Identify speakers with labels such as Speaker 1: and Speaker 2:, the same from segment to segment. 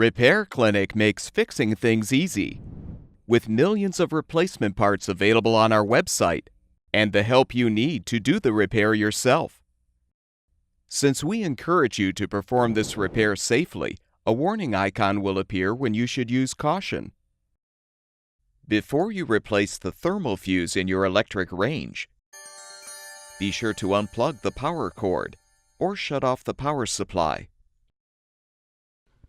Speaker 1: Repair Clinic makes fixing things easy, with millions of replacement parts available on our website and the help you need to do the repair yourself. Since we encourage you to perform this repair safely, a warning icon will appear when you should use caution. Before you replace the thermal fuse in your electric range, be sure to unplug the power cord or shut off the power supply.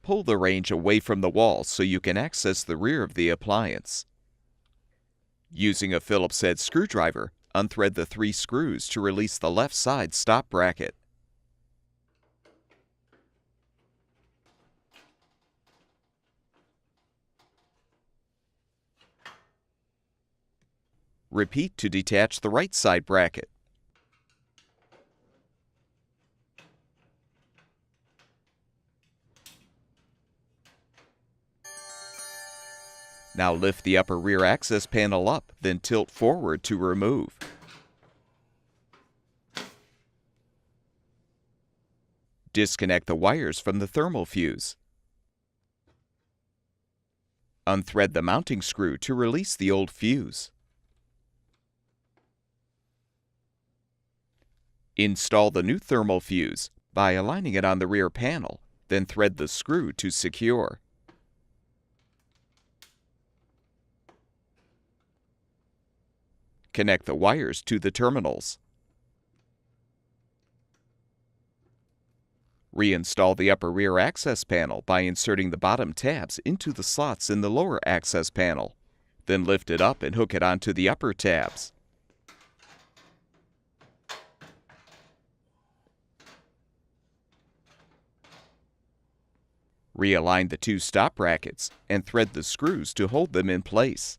Speaker 1: Pull the range away from the wall so you can access the rear of the appliance. Using a Phillips head screwdriver, unthread the 3 screws to release the left side stop bracket. Repeat to detach the right side bracket. Now lift the upper rear access panel up, then tilt forward to remove. Disconnect the wires from the thermal fuse. Unthread the mounting screw to release the old fuse. Install the new thermal fuse by aligning it on the rear panel, then thread the screw to secure. Connect the wires to the terminals. Reinstall the upper rear access panel by inserting the bottom tabs into the slots in the lower access panel. Then lift it up and hook it onto the upper tabs. Realign the 2 stop brackets and thread the screws to hold them in place.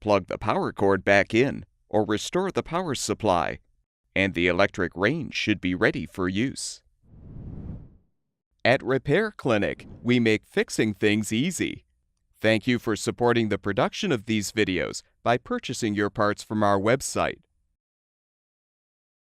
Speaker 1: Plug the power cord back in or restore the power supply, and the electric range should be ready for use. At Repair Clinic, we make fixing things easy. Thank you for supporting the production of these videos by purchasing your parts from our website.